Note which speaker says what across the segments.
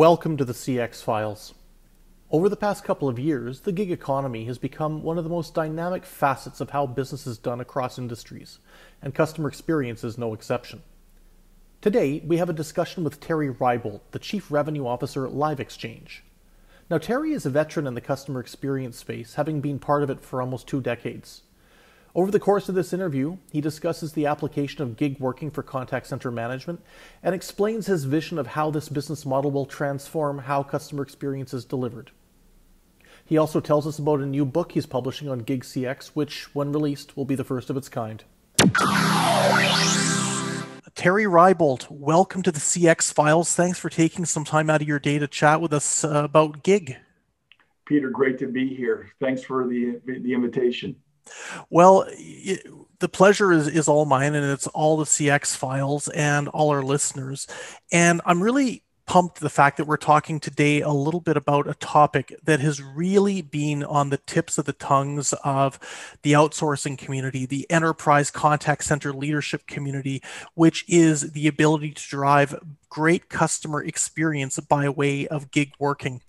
Speaker 1: Welcome to the CX Files. Over the past couple of years, the gig economy has become one of the most dynamic facets of how business is done across industries, and customer experience is no exception. Today, we have a discussion with Terry Rybolt, the Chief Revenue Officer at LiveXchange. Now, Terry is a veteran in the customer experience space, having been part of it for almost 2 decades. Over the course of this interview, he discusses the application of gig working for contact center management and explains his vision of how this business model will transform how customer experience is delivered. He also tells us about a new book he's publishing on GigCX, which, when released, will be the first of its kind. Terry Rybolt, welcome to the CX Files. Thanks for taking some time out of your day to chat with us about gig.
Speaker 2: Peter, great to be here. Thanks for the invitation.
Speaker 1: Well, the pleasure is all mine, and it's all the CX Files and all our listeners. And I'm really pumped the fact that we're talking today a little bit about a topic that has really been on the tips of the tongues of the outsourcing community, the enterprise contact center leadership community, which is the ability to drive great customer experience by way of gig working.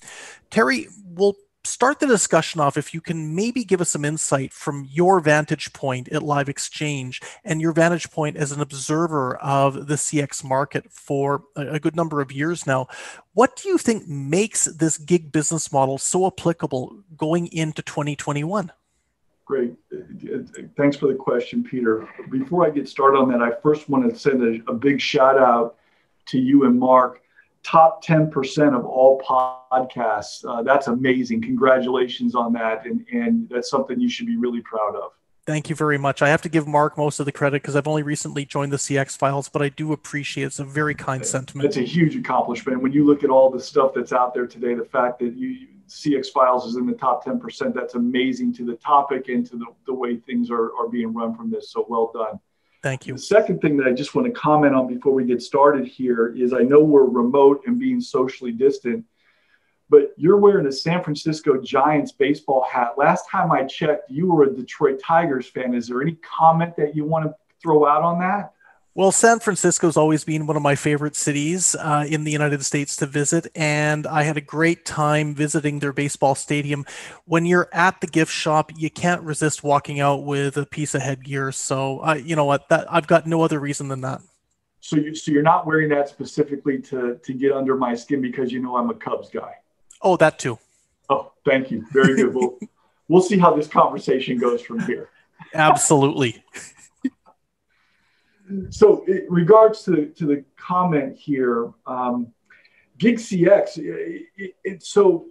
Speaker 1: Terry, we'll start the discussion off if you can maybe give us some insight from your vantage point at LiveXchange and your vantage point as an observer of the CX market for a good number of years now. What do you think makes this gig business model so applicable going into 2021?
Speaker 2: Great. Thanks for the question, Peter. Before I get started on that, I first want to send a big shout out to you and Mark. Top 10% of all podcasts. That's amazing. Congratulations on that. And that's something you should be really proud of.
Speaker 1: Thank you very much. I have to give Mark most of the credit because I've only recently joined the CX Files, but I do appreciate it's a very kind sentiment.
Speaker 2: It's a huge accomplishment. When you look at all the stuff that's out there today, the fact that CX Files is in the top 10%, that's amazing to the topic and to the way things are being run from this. So well done.
Speaker 1: Thank you.
Speaker 2: The second thing that I just want to comment on before we get started here is I know we're remote and being socially distant, but you're wearing a San Francisco Giants baseball hat. Last time I checked, you were a Detroit Tigers fan. Is there any comment that you want to throw out on that?
Speaker 1: Well, San Francisco's always been one of my favorite cities in the United States to visit, and I had a great time visiting their baseball stadium. When you're at the gift shop, you can't resist walking out with a piece of headgear. So, you know what? I've got no other reason than that.
Speaker 2: So you're not wearing that specifically to get under my skin because you know I'm a Cubs guy?
Speaker 1: Oh, that too.
Speaker 2: Oh, thank you. Very good. We'll see how this conversation goes from here.
Speaker 1: Absolutely.
Speaker 2: So in regards to the comment here, GigCX, so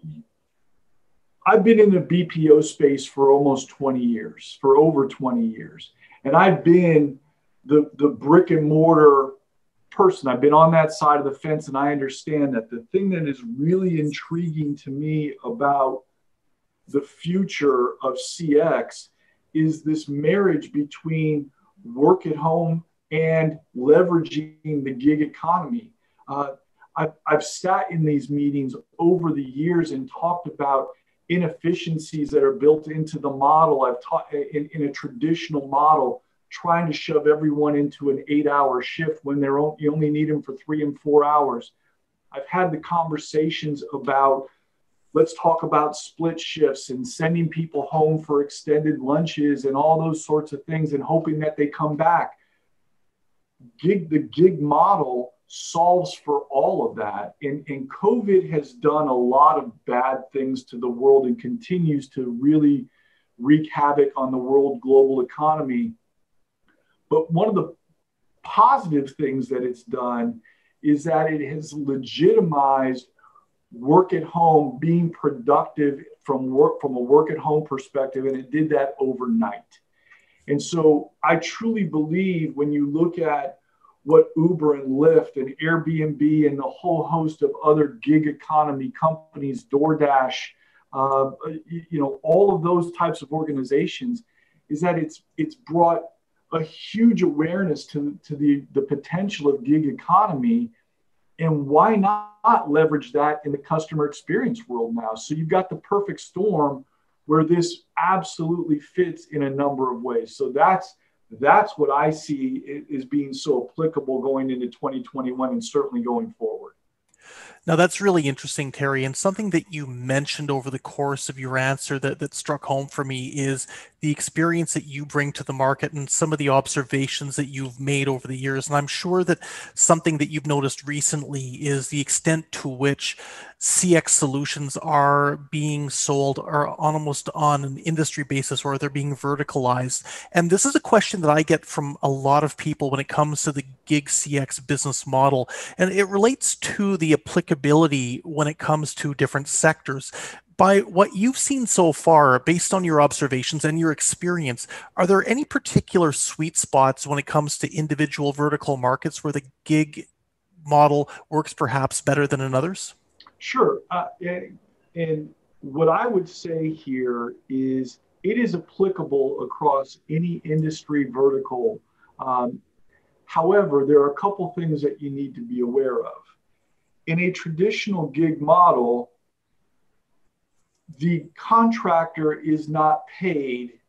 Speaker 2: I've been in the BPO space for almost 20 years, for over 20 years. And I've been the brick and mortar person. I've been on that side of the fence, and I understand that the thing that is really intriguing to me about the future of CX is this marriage between work at home and leveraging the gig economy. I've sat in these meetings over the years and talked about inefficiencies that are built into the model. I've taught in a traditional model, trying to shove everyone into an 8-hour shift when you only need them for 3 and 4 hours. I've had the conversations about, let's talk about split shifts and sending people home for extended lunches and all those sorts of things and hoping that they come back. The gig model solves for all of that. And COVID has done a lot of bad things to the world and continues to really wreak havoc on the world global economy. But one of the positive things that it's done is that it has legitimized work at home, being productive from a work at home perspective, and it did that overnight. And so I truly believe when you look at what Uber and Lyft and Airbnb and the whole host of other gig economy companies, DoorDash, all of those types of organizations, is that it's brought a huge awareness to the potential of gig economy. And why not leverage that in the customer experience world now? So you've got the perfect storm where this absolutely fits in a number of ways. So that's what I see is being so applicable going into 2021 and certainly going forward.
Speaker 1: Now, that's really interesting, Terry. And something that you mentioned over the course of your answer that struck home for me is the experience that you bring to the market and some of the observations that you've made over the years. And I'm sure that something that you've noticed recently is the extent to which CX solutions are being sold or almost on an industry basis, or they're being verticalized. And this is a question that I get from a lot of people when it comes to the GigCX business model. And it relates to the applicability when it comes to different sectors. By what you've seen so far, based on your observations and your experience, are there any particular sweet spots when it comes to individual vertical markets where the gig model works perhaps better than in others?
Speaker 2: Sure. And what I would say here is it is applicable across any industry vertical. Um, However, there are a couple things that you need to be aware of. In a traditional gig model, the contractor is not paid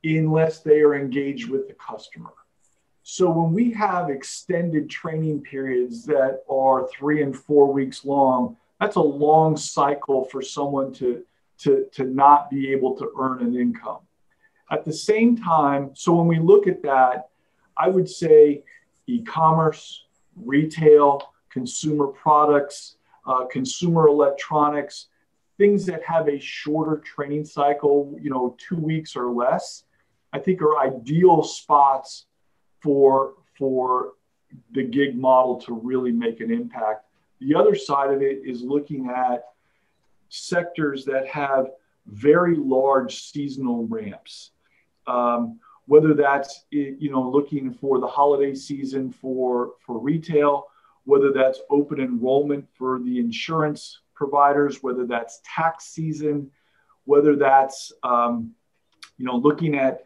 Speaker 2: unless they are engaged with the customer. So when we have extended training periods that are 3 and 4 weeks long, that's a long cycle for someone to not be able to earn an income. At the same time, so when we look at that, I would say e-commerce, retail, consumer products, consumer electronics, things that have a shorter training cycle, 2 weeks or less, I think are ideal spots for the gig model to really make an impact. The other side of it is looking at sectors that have very large seasonal ramps. Whether that's looking for the holiday season for retail, whether that's open enrollment for the insurance providers, whether that's tax season, whether that's looking at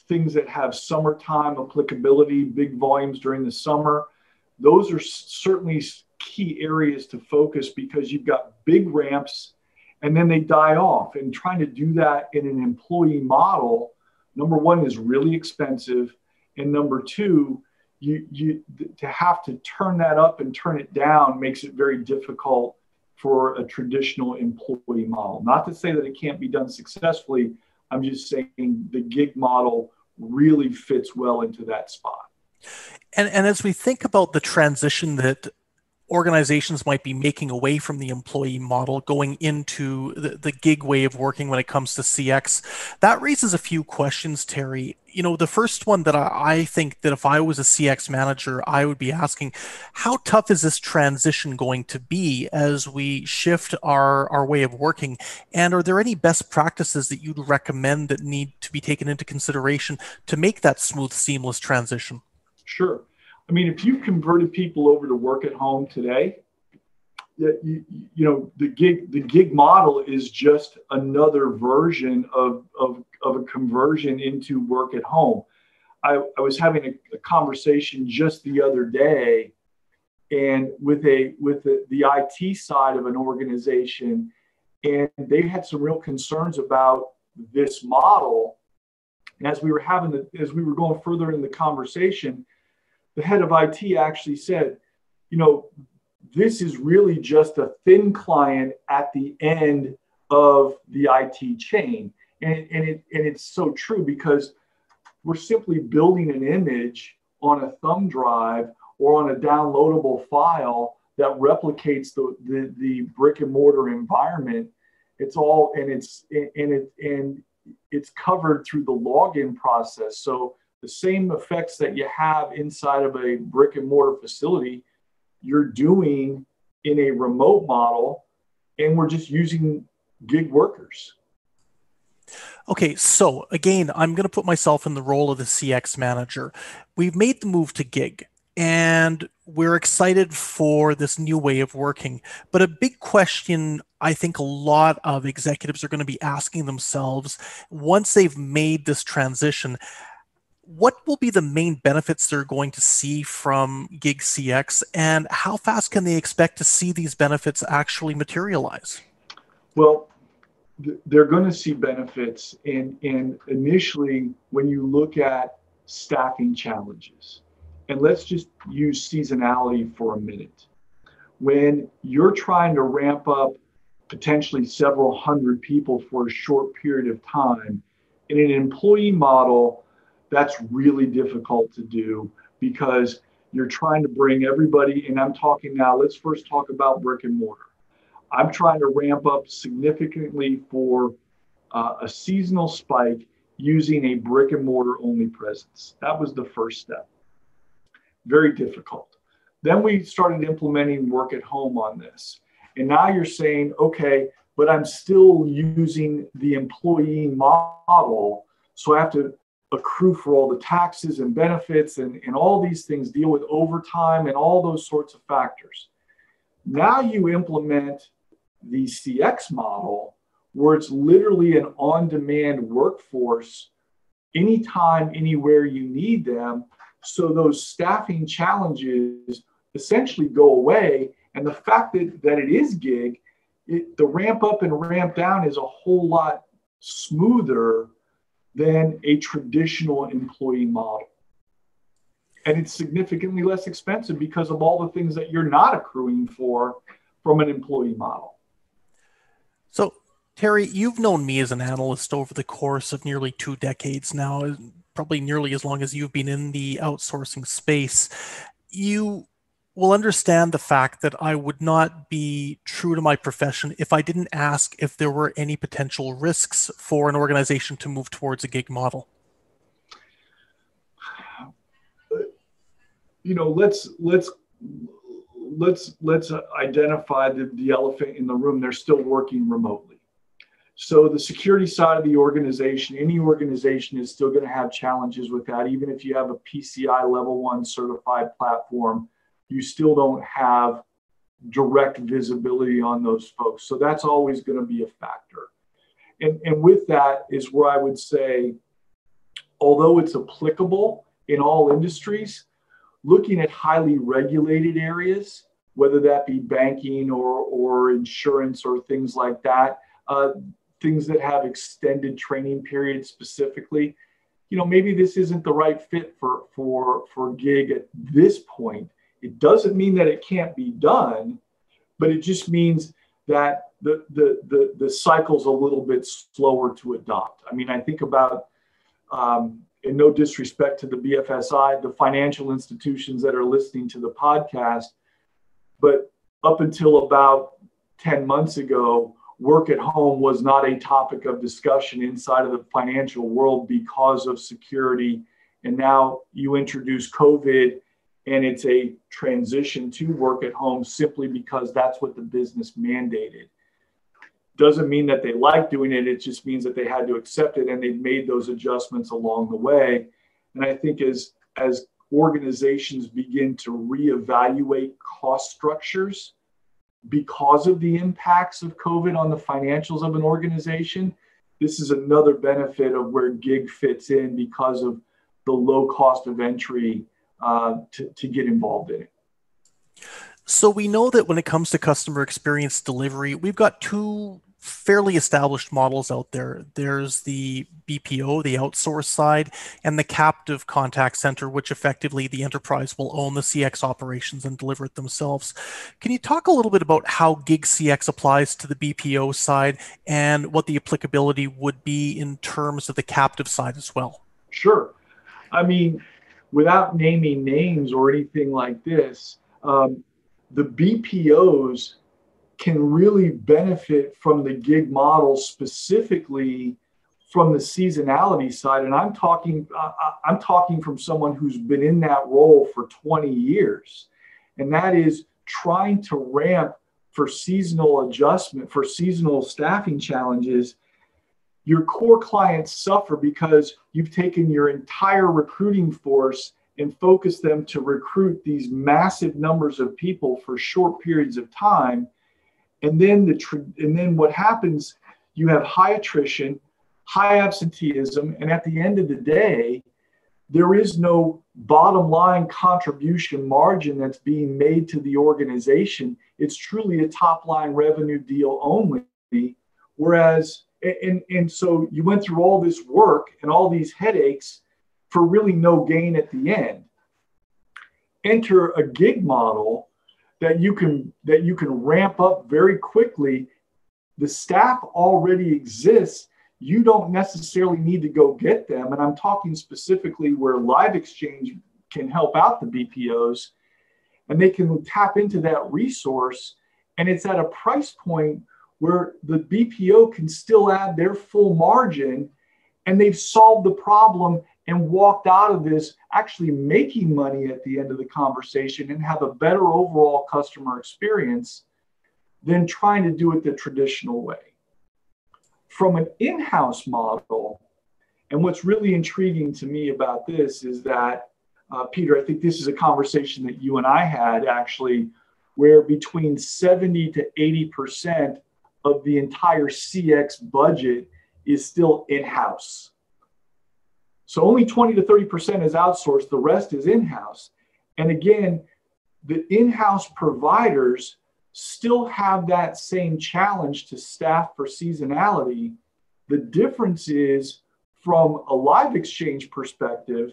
Speaker 2: things that have summertime applicability, big volumes during the summer. Those are certainly key areas to focus because you've got big ramps and then they die off. And trying to do that in an employee model, number one, is really expensive. And number two, you to have to turn that up and turn it down makes it very difficult for a traditional employee model. Not to say that it can't be done successfully. I'm just saying the gig model really fits well into that spot.
Speaker 1: And as we think about the transition that organizations might be making away from the employee model going into the gig way of working when it comes to CX, that raises a few questions, Terry. The first one that I think that if I was a CX manager, I would be asking, how tough is this transition going to be as we shift our way of working? And are there any best practices that you'd recommend that need to be taken into consideration to make that smooth, seamless transition?
Speaker 2: Sure. I mean, if you've converted people over to work at home today, the gig model is just another version of a conversion into work at home. I was having a conversation just the other day, and with the IT side of an organization, and they had some real concerns about this model. And as we were going further in the conversation, the head of IT actually said, this is really just a thin client at the end of the IT chain. And it's so true because we're simply building an image on a thumb drive or on a downloadable file that replicates the brick and mortar environment. It's all, and it's covered through the login process. So the same effects that you have inside of a brick and mortar facility, you're doing in a remote model, and we're just using gig workers.
Speaker 1: Okay, so again, I'm going to put myself in the role of the CX manager. We've made the move to gig, and we're excited for this new way of working. But a big question I think a lot of executives are going to be asking themselves once they've made this transition, what will be the main benefits they're going to see from GigCX, and how fast can they expect to see these benefits actually materialize?
Speaker 2: Well, they're going to see benefits in initially when you look at staffing challenges. And let's just use seasonality for a minute. when you're trying to ramp up potentially several hundred people for a short period of time. In an employee model, that's really difficult to do because you're trying to bring everybody, and I'm talking now, let's first talk about brick and mortar. I'm trying to ramp up significantly for a seasonal spike using a brick and mortar only presence. That was the first step. Very difficult. Then we started implementing work at home on this. And now you're saying, okay, but I'm still using the employee model. So I have to accrue for all the taxes and benefits and all these things, deal with overtime and all those sorts of factors. Now you implement the CX model where it's literally an on-demand workforce anytime, anywhere you need them. So those staffing challenges essentially go away. And the fact that it is gig, the ramp up and ramp down is a whole lot smoother than a traditional employee model. And it's significantly less expensive because of all the things that you're not accruing for from an employee model.
Speaker 1: So, Terry, you've known me as an analyst over the course of nearly 2 decades now, probably nearly as long as you've been in the outsourcing space. You will understand the fact that I would not be true to my profession if I didn't ask if there were any potential risks for an organization to move towards a gig model.
Speaker 2: You know, let's identify the elephant in the room. They're still working remotely. So the security side of the organization, any organization is still going to have challenges with that. Even if you have a PCI level 1 certified platform, you still don't have direct visibility on those folks. So that's always going to be a factor. And with that is where I would say, although it's applicable in all industries, looking at highly regulated areas, whether that be banking or insurance or things like that, things that have extended training periods specifically, you know, maybe this isn't the right fit for gig at this point. It doesn't mean that it can't be done, but it just means that the cycle's a little bit slower to adopt. I mean, I think about, and no disrespect to the BFSI, the financial institutions that are listening to the podcast, but up until about 10 months ago, work at home was not a topic of discussion inside of the financial world because of security. And now you introduce COVID and it's a transition to work at home simply because that's what the business mandated. Doesn't mean that they like doing it. It just means that they had to accept it and they've made those adjustments along the way. And I think as organizations begin to reevaluate cost structures because of the impacts of COVID on the financials of an organization, this is another benefit of where gig fits in because of the low cost of entry to get involved in it.
Speaker 1: So we know that when it comes to customer experience delivery, we've got 2 fairly established models out there. There's the BPO, the outsource side, and the captive contact center, which effectively the enterprise will own the CX operations and deliver it themselves. Can you talk a little bit about how GigCX applies to the BPO side and what the applicability would be in terms of the captive side as well?
Speaker 2: Sure. I mean, without naming names or anything like this, the BPOs can really benefit from the gig model, specifically from the seasonality side. And I'm talking from someone who's been in that role for 20 years. And that is trying to ramp for seasonal adjustment, for seasonal staffing challenges. Your core clients suffer because you've taken your entire recruiting force and focused them to recruit these massive numbers of people for short periods of time. And then what happens, you have high attrition, high absenteeism, and at the end of the day, there is no bottom line contribution margin that's being made to the organization. It's truly a top line revenue deal only. Whereas, and so you went through all this work and all these headaches for really no gain at the end. Enter a gig model that you can ramp up very quickly. The staff already exists. You don't necessarily need to go get them. And I'm talking specifically where LiveXchange can help out the BPOs, and they can tap into that resource. And it's at a price point where the BPO can still add their full margin, and they've solved the problem and walked out of this actually making money at the end of the conversation and have a better overall customer experience than trying to do it the traditional way. From an in-house model, and what's really intriguing to me about this is that, Peter, I think this is a conversation that you and I had actually, where between 70 to 80% of the entire CX budget is still in-house. So only 20 to 30% is outsourced, the rest is in-house. And again, the in-house providers still have that same challenge to staff for seasonality. The difference is, from a LiveXchange perspective,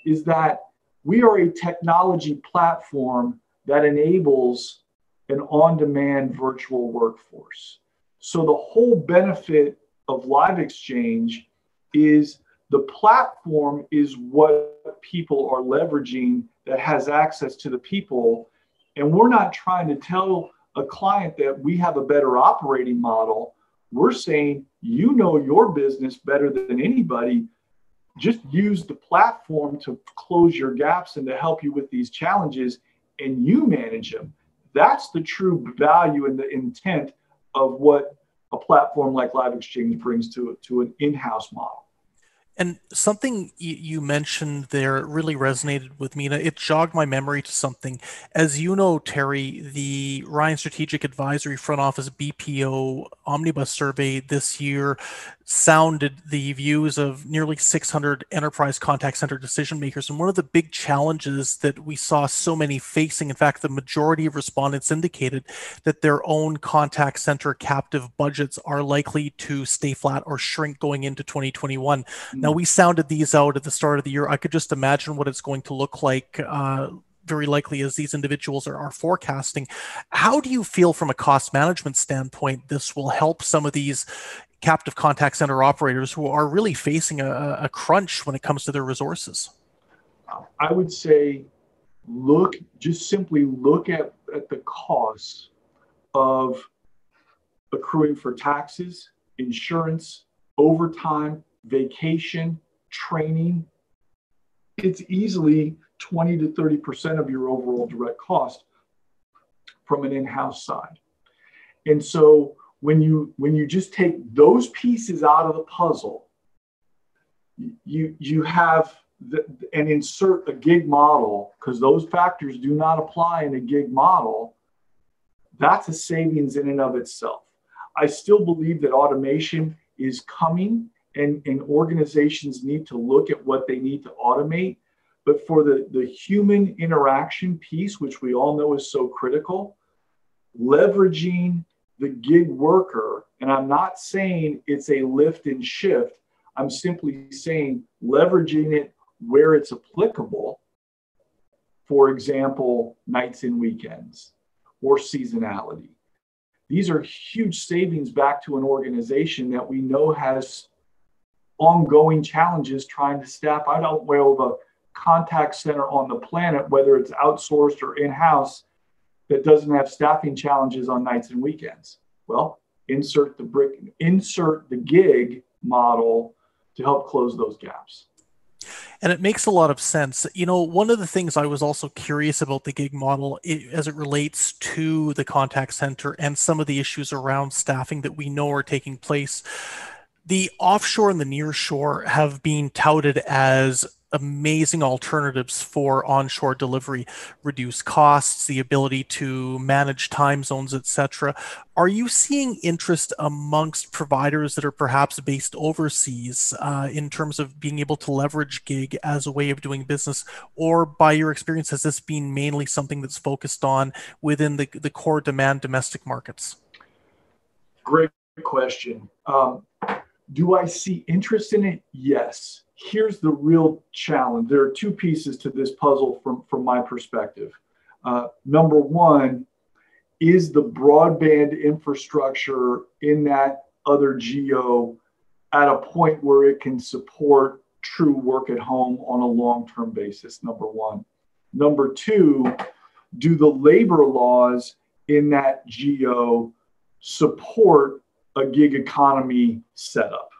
Speaker 2: is that we are a technology platform that enables an on-demand virtual workforce. So the whole benefit of LiveXchange is the platform is what people are leveraging that has access to the people. And we're not trying to tell a client that we have a better operating model. We're saying, you know your business better than anybody. Just use the platform to close your gaps and to help you with these challenges, and you manage them. That's the true value and the intent of what a platform like LiveXchange brings to an in-house model.
Speaker 1: And something you mentioned there really resonated with me. It jogged my memory to something. As you know, Terry, the Ryan Strategic Advisory Front Office BPO Omnibus Survey this year sounded the views of nearly 600 enterprise contact center decision makers. And one of the big challenges that we saw so many facing, in fact, the majority of respondents indicated that their own contact center captive budgets are likely to stay flat or shrink going into 2021. Now, we sounded these out at the start of the year. I could just imagine what it's going to look like very likely as these individuals are forecasting. How do you feel from a cost management standpoint this will help some of these captive contact center operators who are really facing a crunch when it comes to their resources?
Speaker 2: I would say simply look at the costs of accruing for taxes, insurance, overtime, vacation, training. It's easily 20 to 30% of your overall direct cost from an in-house side. And so when you just take those pieces out of the puzzle, you have and insert a gig model, because those factors do not apply in a gig model. That's a savings in and of itself. I still believe that automation is coming, and organizations need to look at what they need to automate. But for the human interaction piece, which we all know is so critical, leveraging the gig worker, and I'm not saying it's a lift and shift, I'm simply saying leveraging it where it's applicable. For example, nights and weekends or seasonality. These are huge savings back to an organization that we know has ongoing challenges trying to staff. I don't know of a contact center on the planet, whether it's outsourced or in-house, that doesn't have staffing challenges on nights and weekends. Well, insert the gig model to help close those gaps.
Speaker 1: And it makes a lot of sense. You know, one of the things I was also curious about the gig model as it relates to the contact center and some of the issues around staffing that we know are taking place. The offshore and the nearshore have been touted as amazing alternatives for onshore delivery, reduce costs, the ability to manage time zones, etc. Are you seeing interest amongst providers that are perhaps based overseas in terms of being able to leverage gig as a way of doing business? Or by your experience, has this been mainly something that's focused on within the core demand domestic markets?
Speaker 2: Great question. Do I see interest in it? Yes. Here's the real challenge. There are two pieces to this puzzle from my perspective. Number one, is the broadband infrastructure in that other geo at a point where it can support true work at home on a long-term basis? Number one. Number two, do the labor laws in that geo support a gig economy setup?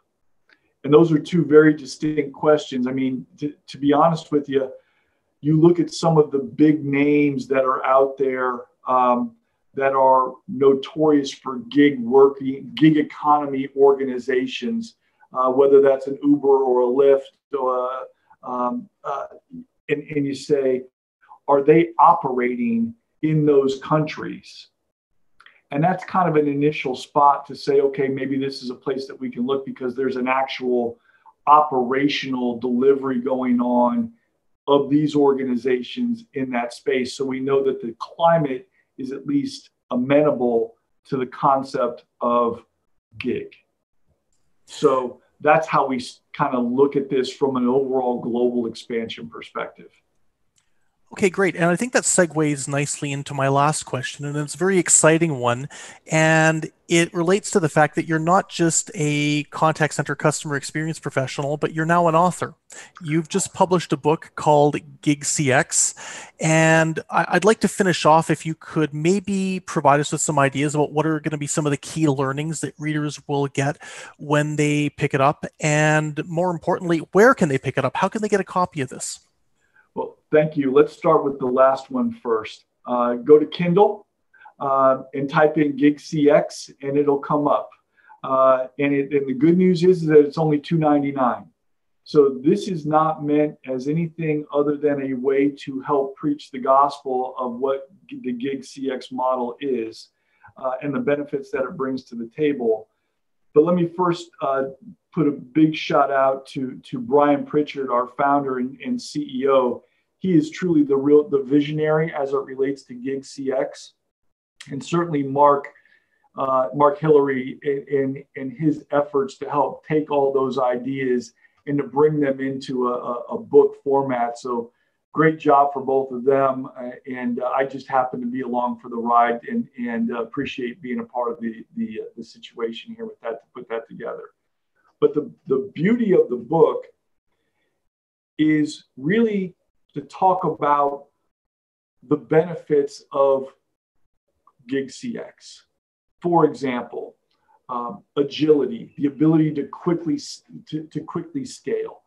Speaker 2: And those are two very distinct questions. I mean, to be honest with you, you look at some of the big names that are out there that are notorious for gig economy organizations, whether that's an Uber or a Lyft, and you say, are they operating in those countries? And that's kind of an initial spot to say, okay, maybe this is a place that we can look, because there's an actual operational delivery going on of these organizations in that space. So we know that the climate is at least amenable to the concept of gig. So that's how we kind of look at this from an overall global expansion perspective.
Speaker 1: Okay, great. And I think that segues nicely into my last question, and it's a very exciting one. And it relates to the fact that you're not just a contact center customer experience professional, but you're now an author. You've just published a book called GigCX. And I'd like to finish off, if you could maybe provide us with some ideas about what are going to be some of the key learnings that readers will get when they pick it up. And more importantly, where can they pick it up? How can they get a copy of this?
Speaker 2: Well, thank you. Let's start with the last one first. Go to Kindle and type in GigCX, and it'll come up. And the good news is that it's only $2.99. So this is not meant as anything other than a way to help preach the gospel of what the GigCX model is and the benefits that it brings to the table. But let me first put a big shout out to Brian Pritchard, our founder and CEO. He is truly the visionary as it relates to GigCX, and certainly Mark Hillary in his efforts to help take all those ideas and to bring them into a book format. So great job for both of them. And I just happen to be along for the ride and appreciate being a part of the situation here with that, to put that together. But the beauty of the book is really to talk about the benefits of GigCX. For example, agility, the ability to quickly scale,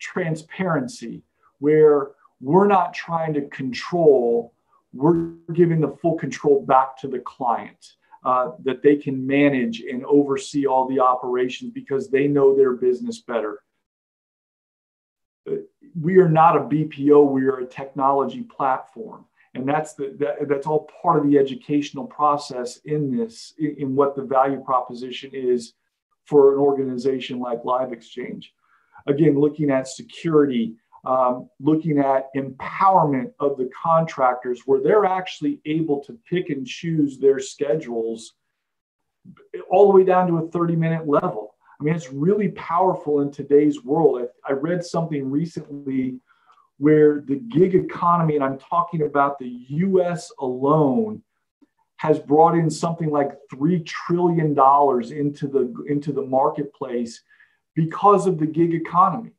Speaker 2: transparency, where we're not trying to control, we're giving the full control back to the client, that they can manage and oversee all the operations because they know their business better. We are not a BPO, we are a technology platform. And that's all part of the educational process in this, in what the value proposition is for an organization like LiveXchange. Again, looking at security, looking at empowerment of the contractors, where they're actually able to pick and choose their schedules all the way down to a 30-minute level. I mean, it's really powerful in today's world. I read something recently where the gig economy, and I'm talking about the US alone, has brought in something like $3 trillion into the marketplace because of the gig economy.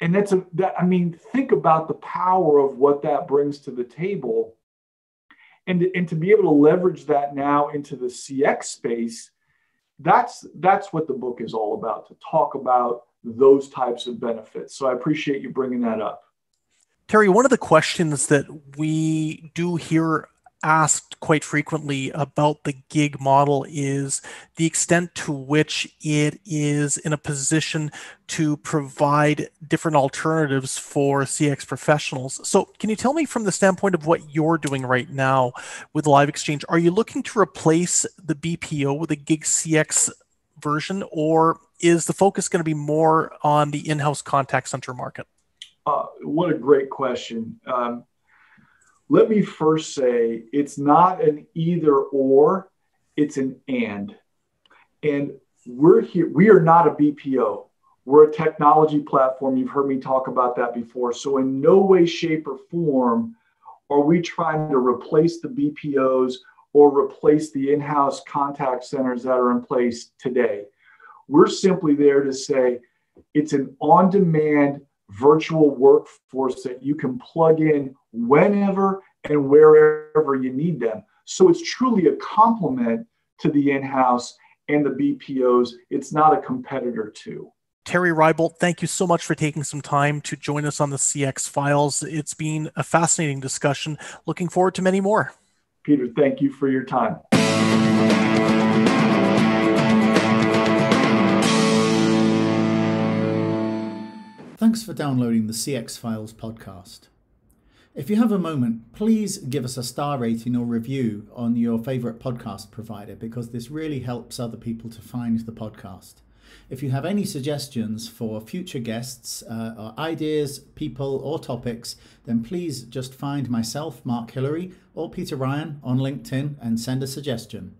Speaker 2: And I mean, think about the power of what that brings to the table. And to be able to leverage that now into the CX space, that's what the book is all about, to talk about those types of benefits. So I appreciate you bringing that up.
Speaker 1: Terry, one of the questions that we do hear asked quite frequently about the gig model is the extent to which it is in a position to provide different alternatives for CX professionals. So can you tell me, from the standpoint of what you're doing right now with LiveXchange, are you looking to replace the BPO with a GigCX version, or is the focus going to be more on the in-house contact center market?
Speaker 2: What a great question. Let me first say it's not an either or, it's an and. And we're here, we are not a BPO. We're a technology platform. You've heard me talk about that before. So in no way, shape, or form are we trying to replace the BPOs or replace the in-house contact centers that are in place today? We're simply there to say it's an on-demand virtual workforce that you can plug in whenever and wherever you need them. So it's truly a complement to the in-house and the BPOs. It's not a competitor to.
Speaker 1: Terry Rybolt, thank you so much for taking some time to join us on the CX Files. It's been a fascinating discussion. Looking forward to many more.
Speaker 2: Peter, thank you for your time.
Speaker 3: Thanks for downloading the CX Files podcast. If you have a moment, please give us a star rating or review on your favourite podcast provider, because this really helps other people to find the podcast. If you have any suggestions for future guests, or ideas, people or topics, then please just find myself, Mark Hillary, or Peter Ryan on LinkedIn and send a suggestion.